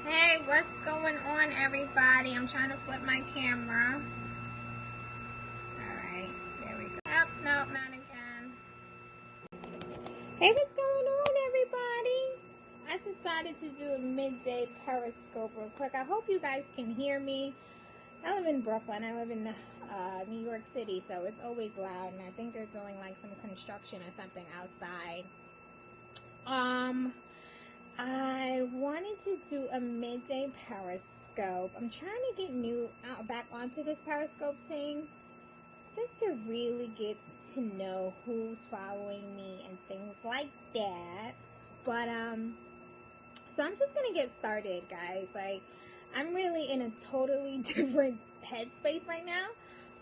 Hey, what's going on, everybody? I'm trying to flip my camera. Alright, there we go. Oh, no, not again. Hey, what's going on, everybody? I decided to do a midday Periscope real quick. I hope you guys can hear me. I live in Brooklyn. I live in New York City, so it's always loud, and I think they're doing like some construction or something outside. I wanted to do a midday Periscope. I'm trying to get back onto this Periscope thing just to really get to know who's following me and things like that. But so I'm just gonna get started, guys. Like, I'm really in a totally different headspace right now.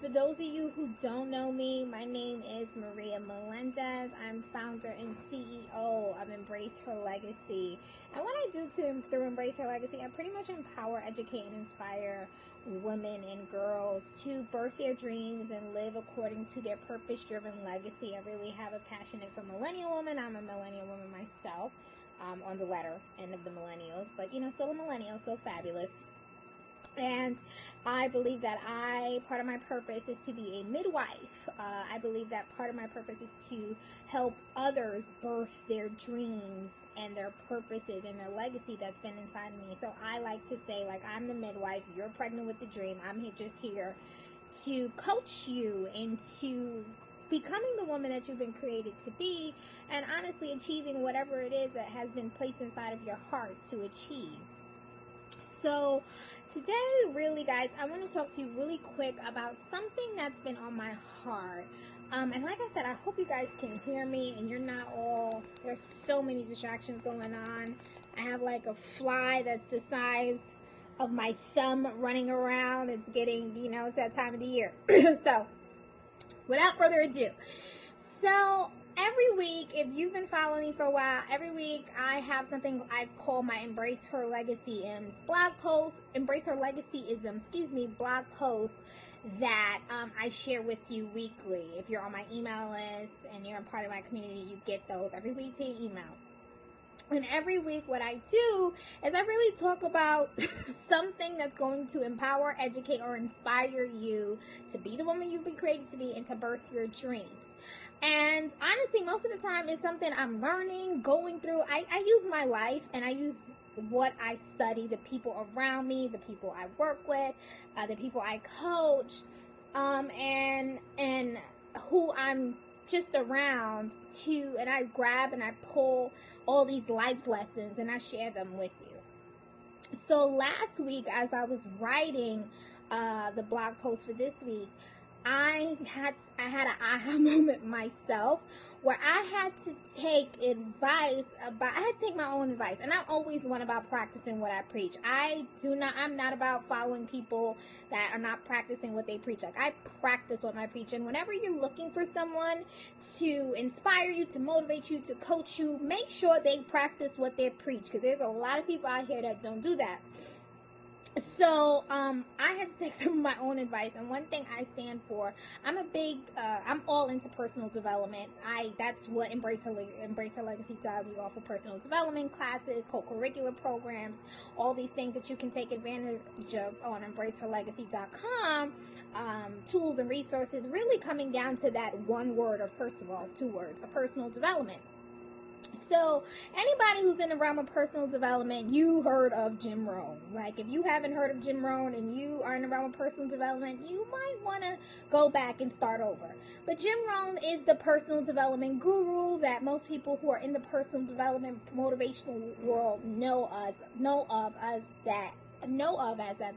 For those of you who don't know me, my name is Maria Melendez. I'm founder and CEO of Embrace Her Legacy. And what I do through Embrace Her Legacy, I pretty much empower, educate, and inspire women and girls to birth their dreams and live according to their purpose-driven legacy. I really have a passionate for millennial women. I'm a millennial woman myself, on the latter end of the millennials, but still a millennial, still fabulous. And I believe that part of my purpose is to be a midwife. I believe that part of my purpose is to help others birth their dreams and their purposes and their legacy that's been inside of me. So I like to say, like, I'm the midwife, you're pregnant with the dream. I'm just here to coach you into becoming the woman that you've been created to be, and honestly achieving whatever it is that has been placed inside of your heart to achieve. So today, really, guys, I want to talk to you really quick about something that's been on my heart. And like I said, I hope you guys can hear me and you're not there's so many distractions going on. I have like a fly that's the size of my thumb running around. It's getting, it's that time of the year. So without further ado, every week, if you've been following me for a while, every week I have something I call my Embrace Her Legacy blog posts, Embrace Her Legacy-isms, blog posts that I share with you weekly. If you're on my email list and you're a part of my community, you get those every week to your email. And every week what I do is I really talk about something that's going to empower, educate, or inspire you to be the woman you've been created to be and to birth your dreams. And honestly, most of the time it's something I'm learning, going through. I use my life and I use what I study, the people around me, the people I work with, the people I coach, and who I'm just around and I grab and I pull all these life lessons and I share them with you. So last week, as I was writing the blog post for this week, I had an aha moment myself where I had to take my own advice. And I'm always one about practicing what I preach. I'm not about following people that are not practicing what they preach. Like, I practice what I preach. And whenever you're looking for someone to inspire you, to motivate you, to coach you, make sure they practice what they preach. Because there's a lot of people out here that don't do that. So, I had to take some of my own advice, and one thing I stand for, I'm all into personal development. That's what Embrace Her Legacy does. We offer personal development classes, co-curricular programs, all these things that you can take advantage of on embraceherlegacy.com, tools and resources, really coming down to that one word, or first of all, two words, a personal development. So anybody who's in the realm of personal development, you heard of Jim Rohn. Like, if you haven't heard of Jim Rohn and you are in the realm of personal development, you might want to go back and start over. But Jim Rohn is the personal development guru that most people who are in the personal development motivational world know of as that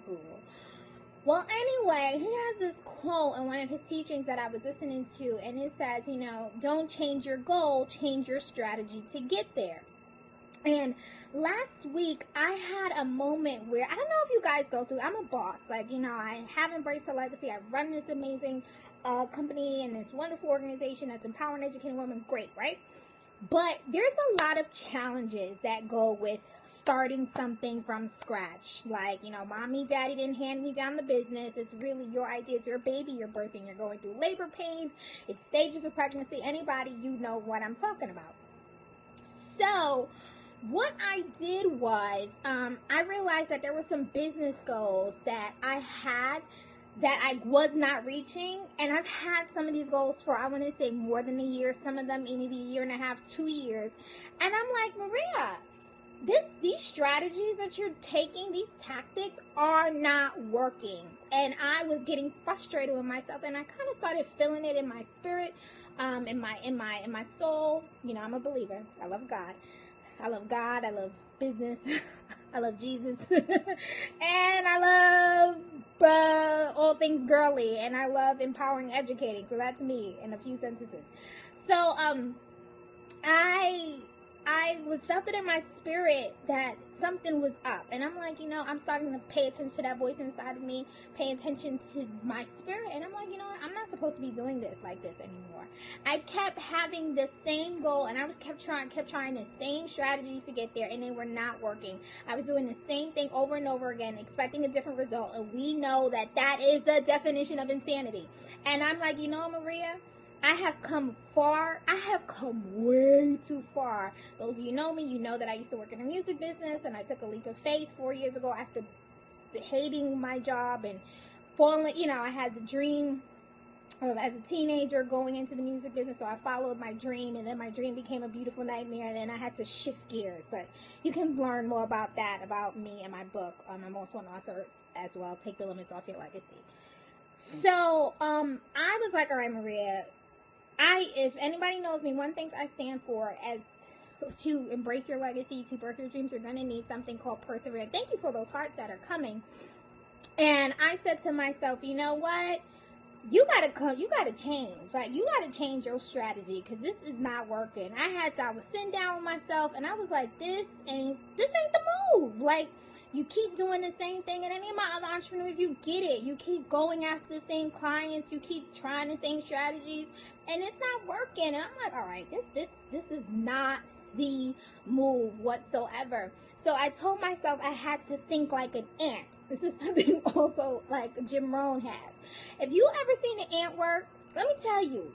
guru. Well, anyway, he has this quote in one of his teachings that I was listening to, and it says, don't change your goal, change your strategy to get there. And last week, I had a moment where, I don't know if you guys go through, I'm a boss. Like, I have Embraced Her Legacy. I run this amazing company and this wonderful organization that's empowering, educating women. Great, right? But there's a lot of challenges that go with starting something from scratch. Like, mommy, daddy didn't hand me down the business. It's really your idea. It's your baby you're birthing. You're going through labor pains. It's stages of pregnancy. Anybody, you know what I'm talking about. So what I did was, I realized that there were some business goals that I had that I was not reaching. And I've had some of these goals for, I want to say, more than a year. Some of them maybe a year and a half, 2 years. And I'm like, Maria, these strategies that you're taking, these tactics are not working. And I was getting frustrated with myself, and I kind of started feeling it in my spirit, in my soul. You know, I'm a believer. I love God. I love God. I love business. I love Jesus. And I love all things girly. And I love empowering, educating. So that's me in a few sentences. So I was felt it in my spirit that something was up. And I'm like, I'm starting to pay attention to that voice inside of me, pay attention to my spirit. And I'm like, I'm not supposed to be doing this like this anymore. I kept having the same goal, and I kept trying the same strategies to get there, and they were not working. I was doing the same thing over and over again, expecting a different result. And we know that is the definition of insanity. And I'm like, Maria, I have come far. I have come way too far. Those of you know me, you know that I used to work in the music business, and I took a leap of faith 4 years ago after hating my job and falling. I had the dream of, as a teenager, going into the music business, so I followed my dream, and then my dream became a beautiful nightmare, and then I had to shift gears. But you can learn more about that, about me and my book. I'm also an author as well, Take the Limits Off Your Legacy. So I was like, all right, Maria, if anybody knows me, one thing I stand for as to embrace your legacy, to birth your dreams, you're going to need something called perseverance. Thank you for those hearts that are coming. And I said to myself, you know what? You gotta change. Like, you gotta change your strategy, because this is not working. I was sitting down with myself, and I was like, this ain't the move. Like, you keep doing the same thing, and any of my other entrepreneurs, you get it. You keep going after the same clients, you keep trying the same strategies, and it's not working. And I'm like, all right, this is not the move whatsoever. So I told myself I had to think like an ant. This is something also like Jim Rohn has. If you ever seen an ant work, let me tell you,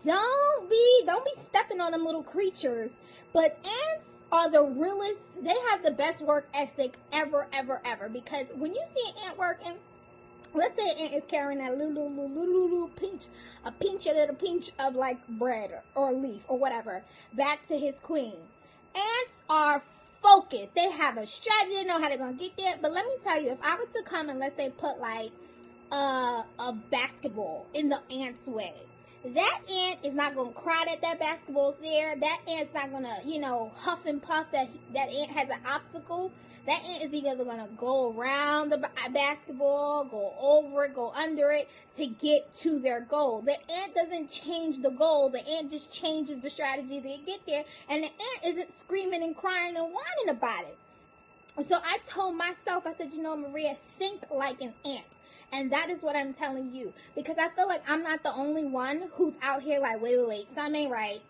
don't be stepping on them little creatures. But ants are the realest. They have the best work ethic ever, ever, ever. Because when you see an ant working, let's say an ant is carrying that little pinch, a little pinch of like bread or leaf or whatever, back to his queen. Ants are focused. They have a strategy. They know how they're going to get there. But let me tell you, if I were to come and let's say put like a basketball in the ant's way, that ant is not going to cry that basketball's there. That ant's not going to, huff and puff that ant has an obstacle. That ant is either going to go around the basketball, go over it, go under it to get to their goal. The ant doesn't change the goal. The ant just changes the strategy to get there. And the ant isn't screaming and crying and whining about it. So I told myself, I said, Maria, think like an ant. And that is what I'm telling you. Because I feel like I'm not the only one who's out here like, wait, something ain't right.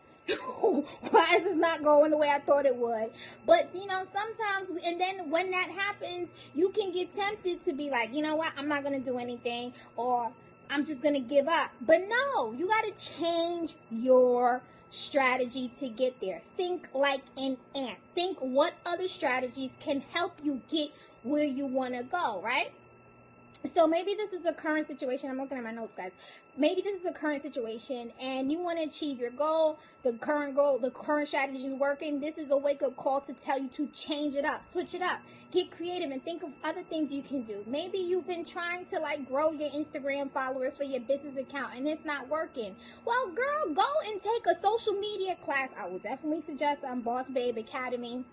Why is this not going the way I thought it would? But, sometimes, and then when that happens, you can get tempted to be like, you know what, I'm not going to do anything, or I'm just going to give up. But no, you got to change your strategy to get there. Think like an ant. Think what other strategies can help you get where you want to go, right? So maybe this is a current situation. I'm looking at my notes, guys. Maybe this is a current situation and you want to achieve your goal. The current strategy is working. This is a wake-up call to tell you to change it up, switch it up, get creative, and think of other things you can do. Maybe you've been trying to grow your Instagram followers for your business account and it's not working. Well, girl, go and take a social media class. I will definitely suggest Boss Babe Academy.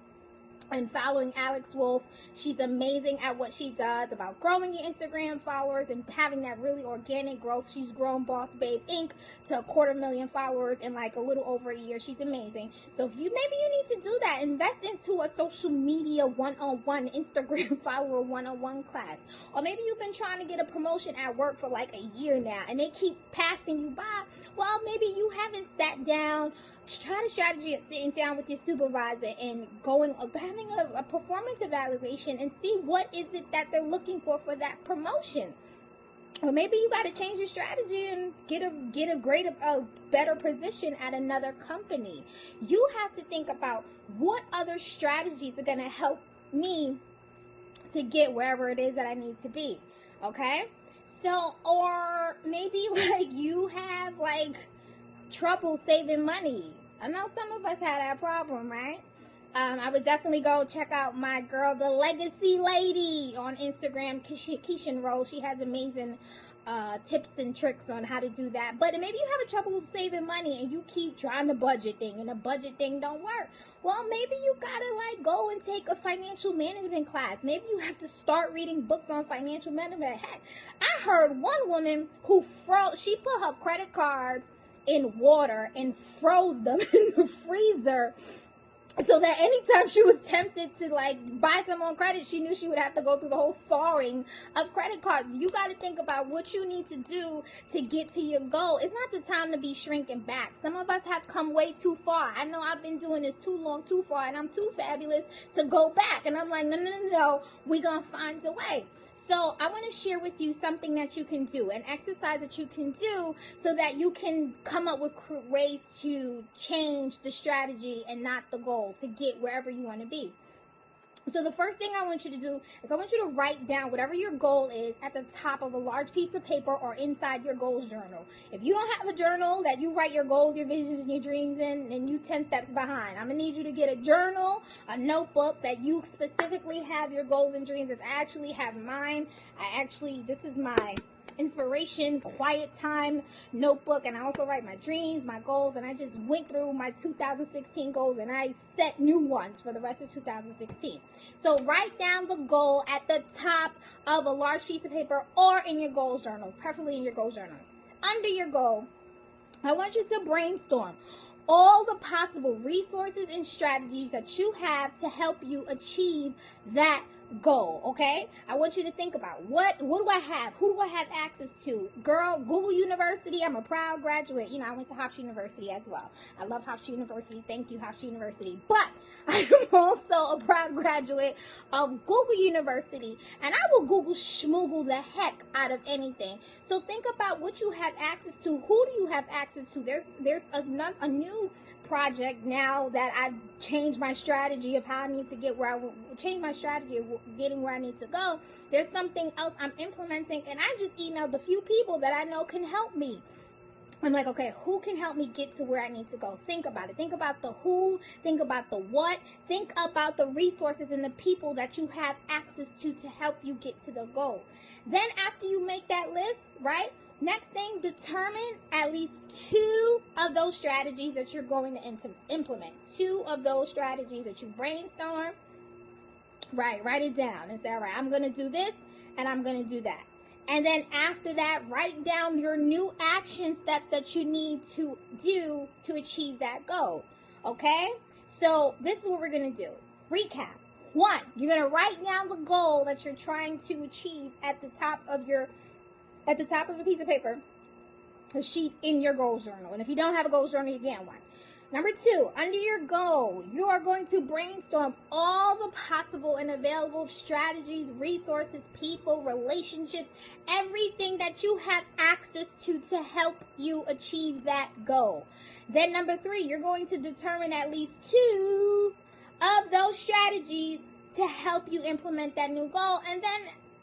And following Alex Wolf. She's amazing at what she does about growing your Instagram followers and having that really organic growth. She's grown Boss Babe Inc. to 250,000 followers in a little over a year. She's amazing. So maybe you need to do that. Invest into a social media one-on-one, Instagram follower one-on-one class. Or maybe you've been trying to get a promotion at work for a year now and they keep passing you by. Well, maybe you haven't sat down, try the strategy of sitting down with your supervisor and having a performance evaluation and see what is it that they're looking for that promotion. Or maybe you got to change your strategy and get a better position at another company. You have to think about what other strategies are going to help me to get wherever it is that I need to be. Okay? So, or maybe like you have like trouble saving money. I know some of us had that problem, right? I would definitely go check out my girl, the Legacy Lady, on Instagram, Keishan Rose. She has amazing tips and tricks on how to do that. But maybe you have a trouble saving money and you keep trying the budget thing and the budget thing don't work. Well, maybe you gotta like go and take a financial management class. Maybe you have to start reading books on financial management. Heck, I heard one woman who she put her credit cards in water and froze them in the freezer, so that anytime she was tempted to like buy some on credit, she knew she would have to go through the whole thawing of credit cards. You got to think about what you need to do to get to your goal. It's not the time to be shrinking back. Some of us have come way too far. I know I've been doing this too long, too far, and I'm too fabulous to go back. And I'm like, no, we're going to find a way. So I want to share with you something that you can do, an exercise that you can do so that you can come up with ways to change the strategy and not the goal to get wherever you want to be. So the first thing I want you to do is I want you to write down whatever your goal is at the top of a large piece of paper or inside your goals journal. If you don't have a journal that you write your goals, your visions, and your dreams in, then you 10 steps behind. I'm going to need you to get a journal, a notebook that you specifically have your goals and dreams. I actually have mine. This is my inspiration quiet time notebook, and I also write my dreams, my goals, and I just went through my 2016 goals and I set new ones for the rest of 2016. So write down the goal at the top of a large piece of paper or in your goals journal, preferably in your goals journal. Under your goal, I want you to brainstorm all the possible resources and strategies that you have to help you achieve that goal. Okay, I want you to think about what do I have, who do I have access to. Girl, Google University, I'm a proud graduate. I went to Hofstra University as well. I love Hofstra University. Thank you, Hofstra University. But I am also a proud graduate of Google University, and I will Google schmoogle the heck out of anything. So think about what you have access to. Who do you have access to? There's a new project now that I've changed my strategy of how I need to get where I change my strategy of getting where I need to go. There's something else I'm implementing, and I just emailed a few people that I know can help me. I'm like, okay, who can help me get to where I need to go? Think about it. Think about the who. Think about the what. Think about the resources and the people that you have access to help you get to the goal. Then after you make that list, right? Next thing, determine at least 2 of those strategies that you're going to implement. 2 of those strategies that you brainstorm. Right, write it down and say, all right, I'm going to do this and I'm going to do that. And then after that, write down your new action steps that you need to do to achieve that goal. Okay? So this is what we're going to do. Recap. 1, you're going to write down the goal that you're trying to achieve at the top of a piece of paper, a sheet in your goals journal. And if you don't have a goals journal, you get one. Number 2, under your goal, you are going to brainstorm all the possible and available strategies, resources, people, relationships, everything that you have access to help you achieve that goal. Then number 3, you're going to determine at least 2 of those strategies to help you implement that new goal. And then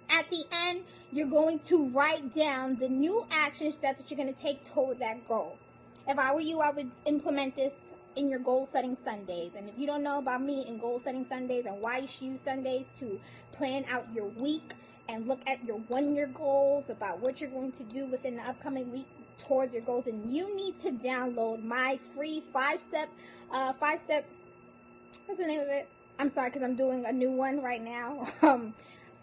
at the end, you're going to write down the new action steps that you're going to take toward that goal. If I were you, I would implement this in your goal setting Sundays. And if you don't know about me in goal setting Sundays and why you should use Sundays to plan out your week and look at your 1-year goals about what you're going to do within the upcoming week towards your goals, and you need to download my free 5-step, what's the name of it? I'm sorry, because I'm doing a new one right now.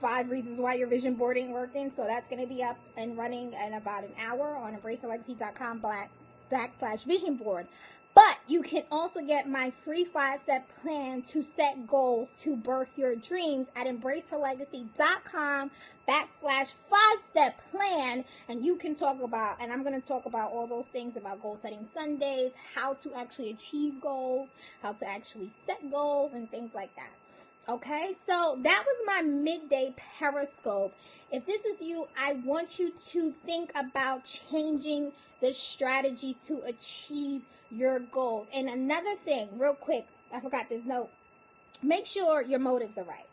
5 reasons why your vision board ain't working. So that's going to be up and running in about an hour on embracealegacy.com/vision board. But you can also get my free 5-step plan to set goals to birth your dreams at embraceherlegacy.com/5-step plan. And you can talk about, and I'm going to talk about all those things about goal setting Sundays, how to actually achieve goals, how to actually set goals, and things like that. Okay, so that was my midday Periscope. If this is you, I want you to think about changing the strategy to achieve your goals. And another thing, real quick, I forgot this note. Make sure your motives are right.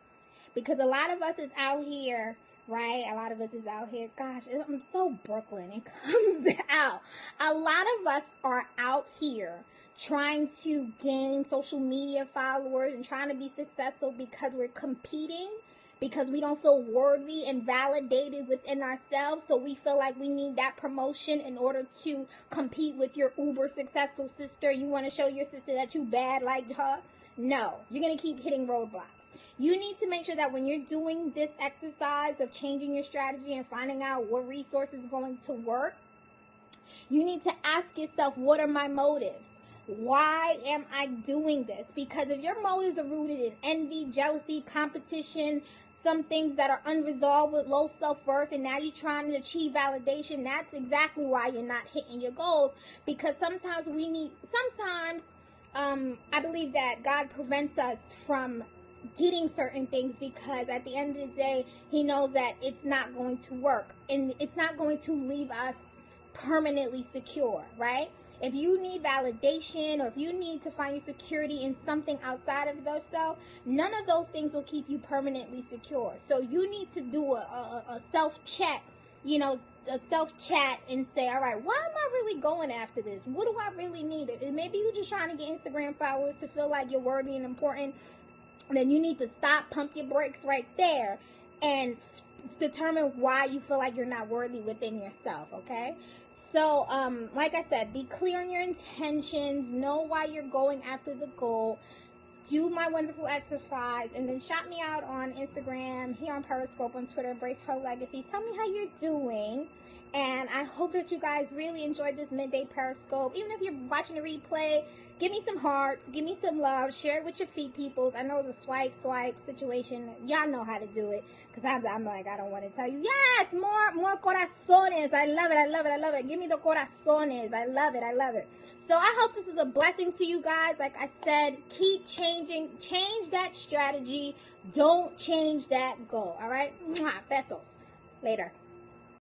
Because a lot of us is out here, right? A lot of us is out here. Gosh, I'm so Brooklyn. It comes out. A lot of us are out here trying to gain social media followers and trying to be successful because we're competing, because we don't feel worthy and validated within ourselves. So we feel like we need that promotion in order to compete with your uber successful sister. You want to show your sister that you bad like her. No, you're going to keep hitting roadblocks. You need to make sure that when you're doing this exercise of changing your strategy and finding out what resources are going to work, you need to ask yourself, what are my motives? Why am I doing this? Because if your motives are rooted in envy, jealousy, competition, some things that are unresolved with low self-worth, and now you're trying to achieve validation, that's exactly why you're not hitting your goals. Because sometimes I believe that God prevents us from getting certain things because at the end of the day, he knows that it's not going to work and it's not going to leave us permanently secure, right? If you need validation or if you need to find your security in something outside of yourself, none of those things will keep you permanently secure. So you need to do a self-check, a self-chat and say, all right, why am I really going after this? What do I really need? And maybe you're just trying to get Instagram followers to feel like you're worthy and important. Then you need to stop, pump your brakes right there, and determine why you feel like you're not worthy within yourself, okay? So, like I said, be clear on your intentions, know why you're going after the goal, do my wonderful exercise, and then shout me out on Instagram, here on Periscope, on Twitter, Embrace Her Legacy. Tell me how you're doing. And I hope that you guys really enjoyed this midday Periscope. Even if you're watching the replay, give me some hearts, give me some love, share it with your feet peoples. I know it's a swipe situation. Y'all know how to do it. Because I'm like, I don't want to tell you. Yes, more corazones. I love it. Give me the corazones. I love it. So I hope this was a blessing to you guys. Like I said, keep changing. Change that strategy. Don't change that goal. All right? Mwah, besos. Later.